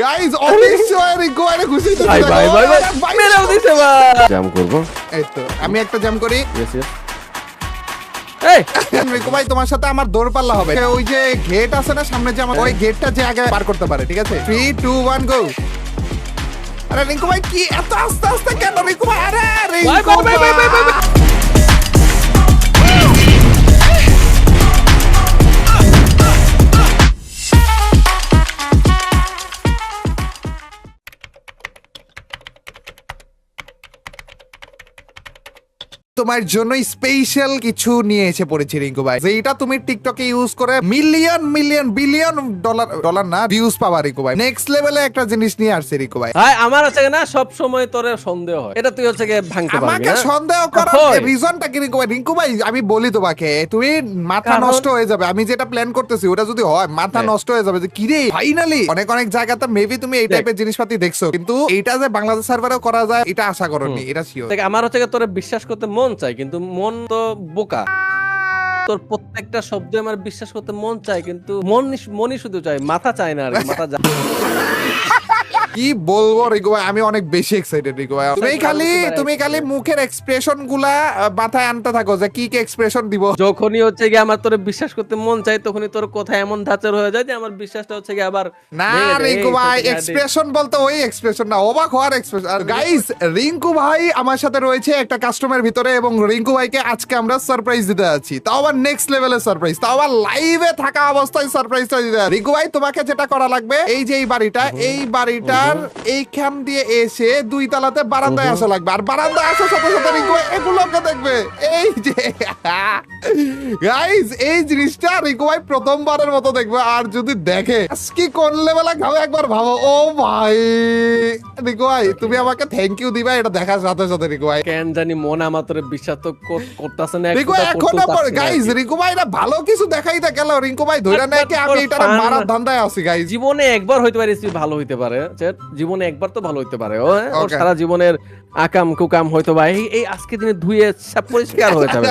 Guys অনিশ্চয় Rinku ভাই খুশি তো ভাই মেরেও দিছে ভাই। জাম করব। এই তো আমি একটা জাম করি। Yes yes. এই রিঙ্কু ভাই তোমার সাথে আমার দৌড় পাল্লা হবে। ওই যে গেট আছে না সামনে, যে আমার ওই গেটটা যে আগে পার করতে পারে, ঠিক আছে? 3 2 1 গো। আরে রিঙ্কু ভাই কি এত আস্তে আস্তে কেন রিঙ্কু ভাই? আরে রিঙ্কু ভাই তোমার জন্য স্পেশাল কিছু নিয়ে এসে পড়েছি রিঙ্কু ভাই, যেটা তুমি টিকটকে ইউজ করে মিলিয়ন মিলিয়ন বিলিয়ন ডলার না ভিউজ পাবা রিঙ্কু ভাই। নেক্সট লেভেলে একটা জিনিস নিয়ে আসছে রিঙ্কু ভাই। ভাই আমার আছে না সব সময় তোরে সন্দেহ হয়, এটা তুই হচ্ছে গিয়ে ভাঙতে পারবি আমাকে না। সন্দেহ করার রিজনটা কি রিঙ্কু ভাই? রিঙ্কু ভাই আমি বলি তোমাকে, তুমি মাথা নষ্ট হয়ে যাবে। আমি যেটা প্ল্যান করতেছি ওটা যদি হয় মাথা নষ্ট হয়ে যাবে, যে কি রে ফাইনালি অনেক অনেক জায়গাতে মেবি তুমি এই টাইপের জিনিসপাতি দেখছো, কিন্তু এইটা যে বাংলাদেশ সার্ভারেও করা যায় এটা আশা করনি, এটা শিওর। দেখ আমার হচ্ছে গিয়ে তোরে বিশ্বাস করতে মন চাই, কিন্তু মন তো বোকা। তোর প্রত্যেকটা শব্দে আমার বিশ্বাস করতে মন চাই, কিন্তু মনই শুধু চাই, মাথা চায় না। আর কি, মাথা কি বলবো রিকু ভাই, আমি অনেক বেশি এক্সাইটেড রিকু ভাই। তুমি খালি মুখের এক্সপ্রেশন গুলা মাথায় আনতে থাকো যে কি কি এক্সপ্রেশন দিব। যখনই হচ্ছে গিয়ে আমার তোরে বিশ্বাস করতে মন চাই, তখনই তোর কথা এমন ধাঁচের হয়ে যায় যে আমার বিশ্বাসটা হচ্ছে গিয়ে আবার না। রিকু ভাই এক্সপ্রেশন বলতে ওই এক্সপ্রেশন না, অবাক হওয়ার এক্সপ্রেশন। আর গাইস রিঙ্কু ভাই আমার সাথে রয়েছে একটা কাস্টমার ভিতরে, এবং রিঙ্কু ভাইকে আজকে আমরা সারপ্রাইজ দিতে যাচ্ছি, তাও আবার নেক্সট লেভেলের সারপ্রাইজ, তাও আবার লাইভে থাকা অবস্থায় সারপ্রাইজটা দিতে। রিঙ্কু ভাই তোমাকে যেটা করা লাগবে, এই যে এই বাড়িটার এইখান দিয়ে এসে 2 তলাতে বারান্দায় আসা লাগবে, আর বারান্দায় আসার সাথে সাথে রিঙ্কু ভাই এগুলোকে দেখবে। এই যে গাইস এই জিনিসটা রিঙ্কু ভাই প্রথমবারের মতো দেখবে, আর যদি দেখে কি কোন লেভেলে খাবে একবার ভাবো। ও ভাই রিঙ্কু ভাই তুমি আমাকে থ্যাংক ইউ দিবা এটা দেখার সাথে সাথে রিঙ্কু ভাই। কেন জানি মন আমার তোরে বিশ্বাস তো করতেছে না রিঙ্কু এখনো গাইস রিঙ্কু ভাই না ভালো কিছু দেখাইতে গেল, রিঙ্কু ভাই ধইরা নেয় কি আমি এটা মারার ধান্দায় আছি গাইস। জীবনে একবার হইতে পারে ভালো হইতে পারে, জীবনে একবার তো ভালো হইতে পারে। ও সারা জীবনের আকাম কুকাম হয়তো ভাই এই আজকে দিনে ধুয়ে সব পরিষ্কার হয়ে যাবে,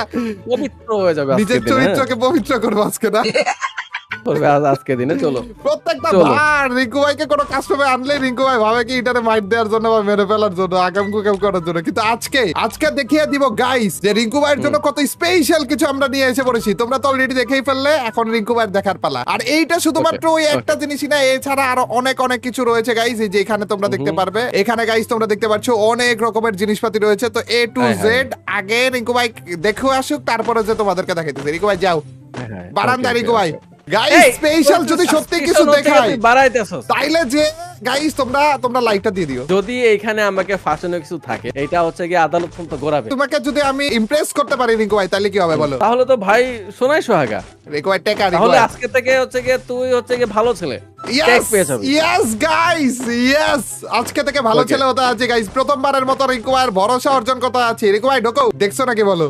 পবিত্র হয়ে যাবে। নিজের চরিত্রকে পবিত্র করবো আজকে না আজকে দিনে। চলো প্রত্যেকটা বার রিঙ্কু ভাইকে কোনো কাস্টমার আনলে রিঙ্কু ভাই ভাবে কি এটারে মাইট দেওয়ার জন্য বা মেরে ফেলার জন্য, আগাম কুকাম করার জন্য, কিন্তু আজকে দেখিয়ে দিব গাইস যে রিঙ্কু ভাইয়ের জন্য কত স্পেশাল কিছু আমরা নিয়ে এসে পড়েছি। তোমরা তো অলরেডি দেখেই ফেললে, এখন রিঙ্কু ভাইয়ের দেখার পালা। আর এইটা শুধুমাত্র ওই একটা জিনিসই না, এছাড়া আরো অনেক অনেক কিছু রয়েছে গাইস। এই যে এখানে তোমরা দেখতে পারবে, এখানে গাইস তোমরা দেখতে পাচ্ছ অনেক রকমের জিনিসপাতি রয়েছে। তো A to Z আগে রিঙ্কু ভাই দেখো আসুক, তারপরে যে তোমাদেরকে দেখাইতেছে। রিঙ্কু ভাই যাও বারান্দা। রিঙ্কু ভাই গাইস স্পেশাল যদি সত্যি কিছু দেখাই তাইলে যে গাইস তোমরা লাইটটা দিয়ে দিও। যদি এইখানে আমাকে ফাঁসানো কিছু থাকে, এটা হচ্ছে কি আদালত পর্যন্ত ঘোরাবে। তোমাকে যদি আমি ইমপ্রেস করতে পারি রিঙ্কু ভাই তাহলে কি হবে বলো? তাহলে তো ভাই সোনাই সোহাগা। রিঙ্কু ভাই টেকা রিঙ্কু তাহলে ভাই আজকে থেকে হচ্ছে কি তুই হচ্ছে কি ভালো ছেলে। ইয়েস গাইস ইয়েস, আজকে থেকে ভালো ছেলে হতে আছে গাইস। প্রথমবারের মতো রিঙ্কু ভাইয়ের ভরসা অর্জন করতে আছে। রিঙ্কু ভাই ঢোকো, দেখছো নাকি বলো?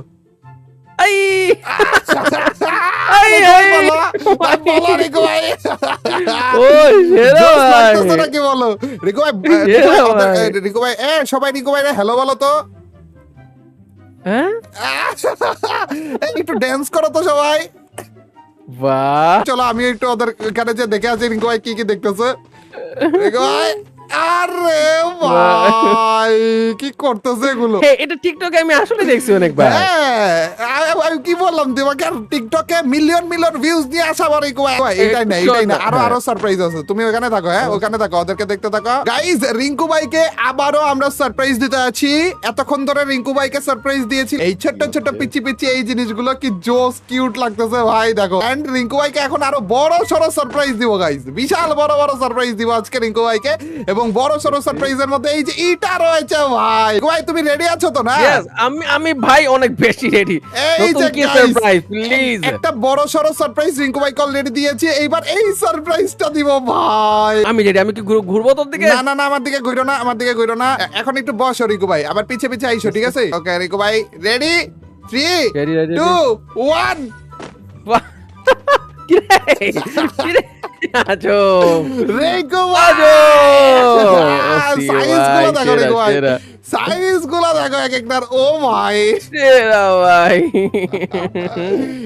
সবাই রিঙ্কু ভাই হ্যালো বলো তো, একটু ড্যান্স করো তো সবাই। চলো আমি একটু ওদের এখানে যে দেখে আছি রিঙ্কু ভাই কি কি দেখতেছে। রিঙ্কু ভাই আরে ভাই কি করতেছে এগুলো? এটা টিকটকে আমি আসলে দেখছি অনেকবার। আমি কি বললাম তোমাকে, টিকটকে মিলিয়ন মিলিয়ন ভিউজ দিয়ে আসা বারে। এটাই না আরো সারপ্রাইজ আছে। তুমি ওখানে থাকো, ওখানে থাকো, ওদেরকে দেখতে থাকো গাইস। রিঙ্কু ভাইকে আবারও আমরা সারপ্রাইজ দিতে আছি। এতক্ষণ ধরে রিঙ্কু ভাইকে সারপ্রাইজ দিয়েছি এই ছোট ছোট পিচি পিচি এই জিনিসগুলো, কি জোস কিউট লাগতেছে ভাই দেখো। এন্ড রিঙ্কু ভাইকে এখন আরো বড় সড়ো সারপ্রাইজ দিব গাইস, বিশাল বড় বড় সারপ্রাইজ দিব আজকে রিঙ্কু ভাইকে। এবং বড় সড়ো সারপ্রাইজের মধ্যে এই যে এটা রয়েছে ভাই। ভাই তুমি রেডি আছো তো? না আমি ভাই অনেক বেশি রেডি। এই যে সারপ্রাইজ প্লিজ, একটা বড় সড়ো সারপ্রাইজ রিঙ্কু ভাই অলরেডি দিয়েছি, এইবার এই সারপ্রাইজটা দিব ভাই। আমি রেডি। আমি কি ঘুরবো তোর দিকে? না আমার দিকে ঘুরো না, আমার দিকে ঘুরো না। এখন একটু বসো রিঙ্কু ভাই, আবার পিছে পিছে আইসো, ঠিক আছে? ওকে রিঙ্কু ভাই রেডি 3 2 1। আজব রিঙ্কু ভাই সাইজ গুলো দেখো রিঙ্কু ভাই, সাইজ গুলো দেখো এক একটার। ও ভাই ভাই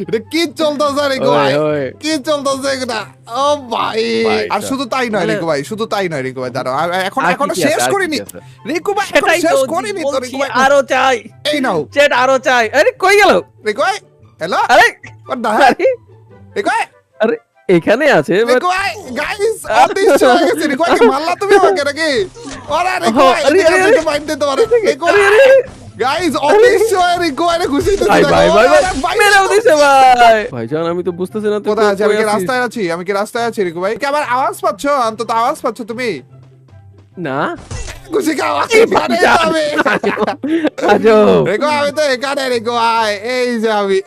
এটা কি চলতেছে রিঙ্কু ভাই, কি চলতেছে এটা? ও ভাই আর শুধু তাই নয় রিঙ্কু ভাই, শুধু তাই নয় রিঙ্কু ভাই, দাঁড়াও এখনো শেষ করিনি রিঙ্কু ভাই, এখনো শেষ করিনি তো রিঙ্কু ভাই। আরো চাই, এই নাও চ্যাট আরো চাই। আরে কই গেল রিঙ্কু ভাই? হ্যালো আরে রিঙ্কু ভাই, আরে এখানে আছে রিঙ্কু ভাই গাইস অদৃশ্য হয়ে গেছে। রিঙ্কু ভাই মারলা তুমি আমাকে নাকি? ওরে রিঙ্কু ভাই এদিকে মাইর দিতে পারে রিঙ্কু ভাই। গাইস অদৃশ্য হয়ে রিঙ্কু ভাই ঘুষি দিতে ভাই ভাই ভাই ভাই মেরেও দিছে ভাই। ভাইজান আমি তো বুঝতেছি না তুই কোথায় আছিস? আমি কি রাস্তায় আছি? আমি কি রাস্তায় আছি রিঙ্কু ভাই? কি আমার আওয়াজ পাচ্ছ? অন্তত আওয়াজ পাচ্ছ তুমি? না ঘুষি খাওয়া পারে আমি। আজব রিঙ্কু আমি তো এখানে রিঙ্কু ভাই, এই যে আমি।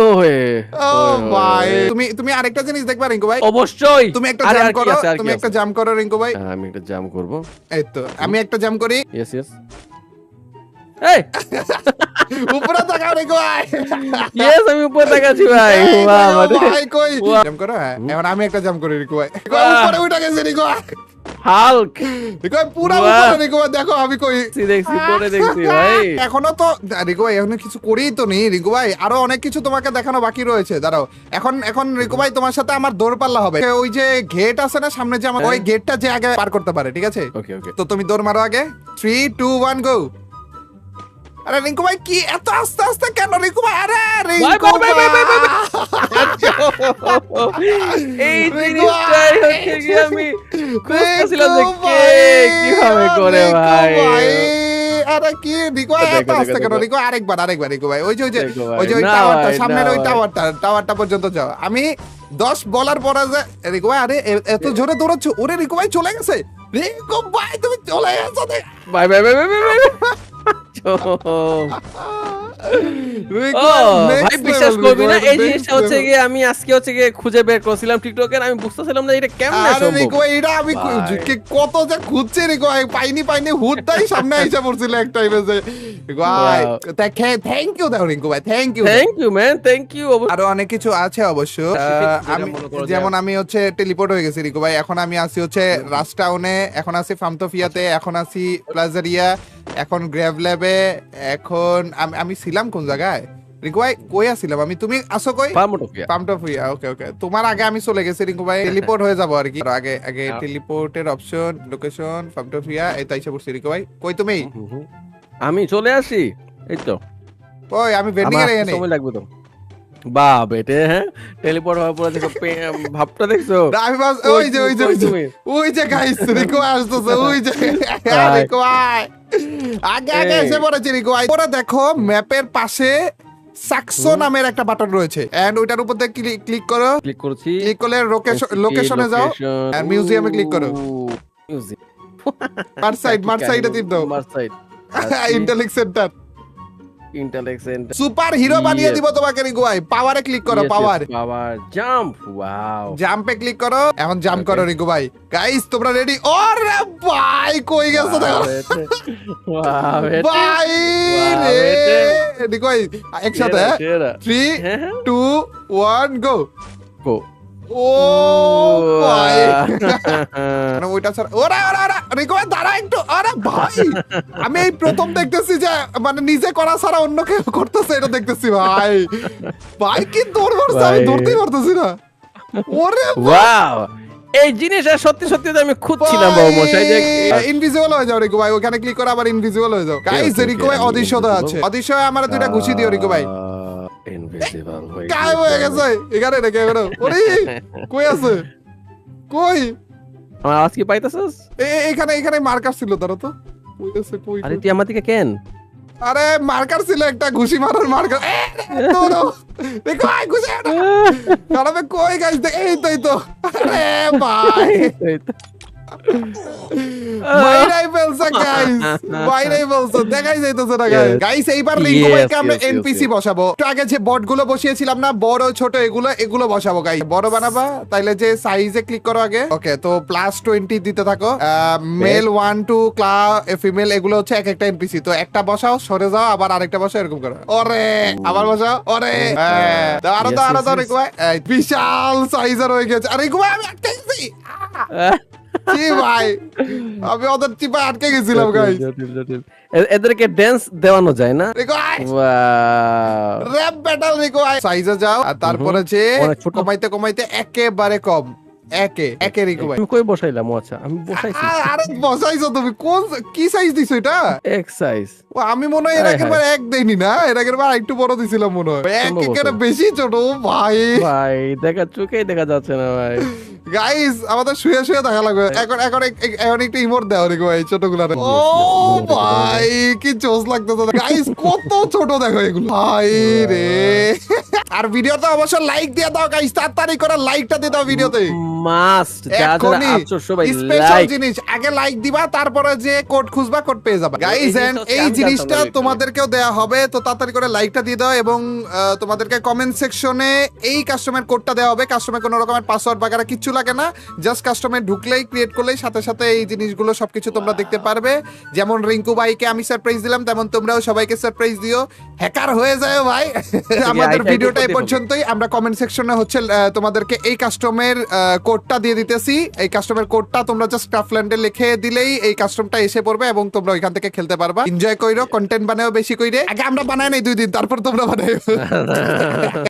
ওহে ও ভাই তুমি আরেকটা জিনিস দেখবা রিঙ্কু ভাই, অবশ্যই তুমি একটা আরে, জাম আর কি করো, আছে, আর কি তুমি একটা আছে? জাম করো রিঙ্কু ভাই। আমি একটা জাম করব। এই তো আমি একটা জাম করি। ইয়েস ইয়েস এই উপরে তাকাও রিঙ্কু ভাই। ইয়েস আমি উপরে তাকাচ্ছি ভাই। এই বাহ দেখো মানে ভাই কই বাহ। জাম করো। হ্যাঁ এবার আমি একটা জাম করি রিঙ্কু ভাই। রিঙ্কু ভাই, বাহ। উপরে উঠে গেছে রিঙ্কু ভাই। হাল্ক রিঙ্কু ভাই পুরো বাহ। উপরে রিঙ্কু ভাই, দেখো আমি কই। দেখছি পরে দেখছি ভাই। এখনো তো রিঙ্কু ভাই এখনো কিছু করেই তো নি রিঙ্কু ভাই, আরো অনেক কিছু তোমাকে দেখানো বাকি রয়েছে। দাঁড়াও এখন রিঙ্কু ভাই তোমার সাথে আমার দৌড়পাল্লা হবে। ওই যে গেট আছে না সামনে, যে আমার ওই গেটটা যে আগে পার করতে পারে, ঠিক আছে? ওকে ওকে তো তুমি দৌড় মারো আগে। 3 2 1 গো। আরে রিঙ্কু ভাই কি এত আস্তে আস্তে কেন রিঙ্কু ভাই? আরে রিঙ্কু ভাই, ভাই, ভাই, ভাই, এই জিনিসটাই হচ্ছে কি আমি খুঁজতেছিলাম যে কে কিভাবে করে ভাই। আরে কি রিঙ্কু ভাই এত দেখো, আস্তে দেখো, কেন দেখো। রিঙ্কু? আরেকবার রিঙ্কু ভাই, ওই যে দেখো ভাই, ওই যে ওই না টাওয়ারটা, ভাই, সামনের না ওই ভাই। টাওয়ারটা পর্যন্ত যাও। আমি 10 বলার পরে যে রিঙ্কু ভাই, আরে এত জোরে দৌড়াচ্ছ? ওরে রিঙ্কু ভাই চলে গেছে। রিঙ্কু ভাই তুমি চলে গেছো। ভাই ভাই ভাই ভাই ভাই ভাই। রিঙ্কু ও ভাই, ভাই next বিশ্বাস level, করবি না, রিঙ্কু ভাই, এই জিনিসটা next হচ্ছে level। গিয়ে আমি আজকে হচ্ছে গিয়ে খুঁজে বের করছিলাম টিকটকের। আমি বুঝতেছিলাম না এটা কেমনে আরে রিঙ্কু সম্ভব। ভাই এটা আমি ভাই। কত যে খুঁজছি রিঙ্কু ভাই, পাইনি হুটটাই সামনে এসে পড়ছিল এক টাইমে যে রিঙ্কু ভাই। থ্যাংক ইউ দাও রিঙ্কু ভাই, thank you. Thank you man, thank you. আরো অনেক কিছু আছে অবশ্য। আমি যেমন আমি হচ্ছে টেলিপোর্ট হয়ে গেছি রিঙ্কু ভাই, এখন আমি আছি হচ্ছে রাস্ট টাউনে, এখন আছি ফার্মতোফিয়াতে, এখন আছি প্লাজারিয়া, এখন গ্র্যাভ ল্যাবে, এখন আমি ছিলাম কোন জায়গায় রিঙ্কু ভাই? কই আছিলাম আমি? তুমি আসো কই? ফার্মটোপিয়া। ফার্মতোফিয়া। ওকে ওকে, তোমার আগে আমি চলে গেছি রিঙ্কু ভাই, টেলিপোর্ট হয়ে যাবো আর কি। আগে টেলিপোর্টের অপশন, লোকেশন, ফার্মতোফিয়া, এই তাই এসে পড়ছি রিঙ্কু ভাই। কই তুমি? আমি চলে আসি এই তো। ওই আমি ভেন্ডিং এর আমার এখানে। সময় লাগবে তো। বাহ বেটে, হ্যাঁ টেলিপোর্ট হওয়ার পরে দেখো ভাবটা দেখছো। না, আমি বাস ওই যে ওই যে গাইস রিঙ্কু ভাই আসতেছে, ওই যে রিঙ্কু ভাই আগে এসে পড়েছে রিঙ্কু ভাই। পরে দেখো ম্যাপের পাশে সাকসো নামের একটা বাটন রয়েছে, এন্ড ওইটার উপর দিয়ে ক্লিক করো। ক্লিক করছি, ক্লিক করলে লোকেশনে যাও, আর মিউজিয়ামে ক্লিক করো। মিউজিয়াম মার সাইডে টিপ দাও। মার side intellect centre intellect centre. Super hero বানিয়ে দিব তোমাকে রিঙ্কু ভাই। পাওয়ারে ক্লিক করো, পাওয়ার জাম্প। ওয়াও জাম্পে ক্লিক করো, এখন জাম্প করো রিঙ্কু ভাই। গাইস তোমরা রেডি? ওরে ভাই কই গেছো দেখো ওয়াও ভাই রে রিঙ্কু ভাই, একসাথে 3 2 1 গো গো। ও ভাই মানে ওইটা ছাড়া ওরে রিঙ্কু ভাই দাঁড়া একটু। আরে ভাই আমি এই প্রথম দেখতেছি যে মানে নিজে করা ছাড়া অন্য কেউ করতেছে, এটা দেখতেছি ভাই। ভাই কি দৌড় মারছে, আমি দৌড়তেই পারতেছি না। ওরে ওয়াও এই জিনিসটা সত্যি সত্যি তো আমি খুঁজছিলাম বাবু মশাই যে ইনভিজিবল হয়ে যাও রিঙ্কু ভাই, ওখানে ক্লিক করে আবার ইনভিজিবল হয়ে যাও। গাইস রিঙ্কু ভাই অদৃশ্যতা আছে, অদৃশ্যয় আমার দুইটা ঘুষি দিও রিঙ্কু ভাই। ইনভিজিবল গায়েব হয়ে গেছে এখানে রেখে বেরো। ওরে কই আছে? কই আমার আওয়াজ কি পাইতেছস? এখানে মার্কার ছিল, ধরো তো। কই আছে কই? আরে তুই আমার দিকে কেন? আরে মার্কার ছিল একটা, ঘুষি মারার মার্কার। ধরো দেখো ভাই ঘুষি এটা। আরে কই গাইস এই তো আরে ভাই বাইরেই ফেলছে গাইস, বাইরেই ফেলছে, দেখাই যাইতেছে না গাইস। গাইস এইবার রিঙ্কু ভাইকে আমরা এনপিসি বসাবো। একটু আগে যে বট গুলো বসিয়েছিলাম না, বড় ছোট এগুলো বসাবো গাইস। বড় বানাবা, তাইলে যে সাইজে ক্লিক করো আগে। ওকে, তো +20 দিতে থাকো। মেল 1 2 ফিমেল, এগুলো হচ্ছে এক একটা এনপিসি। তো একটা বসাও, সরে যাও, আবার আরেকটা বসাও, এরকম করো। ওরে আবার বসাও, ওরে আরো তো আরো তো রিঙ্কু ভাই, বিশাল সাইজের হয়ে গেছে। আরে রিঙ্কু ভাই আমি আটকে গেছি। কি ভাই, আমি ওদের চিপা আটকে গেছিলাম গাইস। এদেরকে ড্যান্স দেওয়ানো যায় না? রিঙ্কু ভাই Wow! র‍্যাপ ব্যাটল রিঙ্কু ভাই, সাইজে যাও আর তারপরে যে অনেক ছোট। কমাইতে কমাইতে একেবারে কম, একে রিঙ্কু ভাই। আমি কই বসাইলাম? ও আচ্ছা, আমি বসাইছি আরে বসাইছো তুমি, কোন কি সাইজ দিছো এটা? এক সাইজ। ও আমি মনে হয় এর আগের বার এক দেইনি না, এর আগের বার একটু বড় দিছিলাম মনে হয়। এক সম্ভবত। একেবারে বেশি ছোট ভাই। ভাই দেখা চোখেই দেখা যাচ্ছে না ভাই। গাইস আমাদের শুয়ে শুয়ে দেখা লাগবে। এখন এখন এখন একটু ইমোট দাও রিঙ্কু ভাই ছোটগুলারে। ও ভাই কি জোস লাগতেছে গাইস, কত ছোট দেখো এগুলো ভাই রে। আর ভিডিওতে অবশ্যই লাইক দিয়ে দাও গাইস, তাড়াতাড়ি করে লাইকটা দিয়ে দাও ভিডিওতে। মাস্ট যারা এখনই আছো সবাই স্পেশাল লাইক। জিনিস, আগে লাইক দিবা, তারপরে যে কোড খুঁজবা, কোড পেয়ে যাবে গাইস। এন্ড এই আমি জিনিসটা জানতাম না তোমাদেরকেও দেয়া হবে, তো তাড়াতাড়ি করে লাইকটা দিয়ে দাও। এবং তোমাদেরকে কমেন্ট সেকশনে এই কাস্টমার কোডটা দেওয়া হবে। কাস্টমার কোনো রকমের পাসওয়ার্ড বাগারা কিচ্ছু লাগে না, জাস্ট কাস্টমার ঢুকলেই ক্রিয়েট করলেই সাথে সাথে এই জিনিসগুলো সবকিছু তোমরা দেখতে পারবে। যেমন রিঙ্কু ভাইকে আমি সারপ্রাইজ দিলাম, তেমন তোমরাও সবাইকে সারপ্রাইজ দিও, হ্যাকার হয়ে যায় ভাই। আমাদের ভিডিওটা এই পর্যন্তই। আমরা কমেন্ট সেকশনে হচ্ছে তোমাদেরকে এই কাস্টমের কোডটা দিয়ে দিতেছি। এই কাস্টমের কোডটা তোমরা জাস্ট ক্রাফটল্যান্ডে লিখে দিলেই এই কাস্টমটা এসে পড়বে এবং তোমরা ওইখান থেকে খেলতে পারবা। এনজয় কইরো, কন্টেন্ট বানাও বেশি কইরে। আগে আমরা বানাই নাই 2 দিন, তারপর তোমরা বানাই।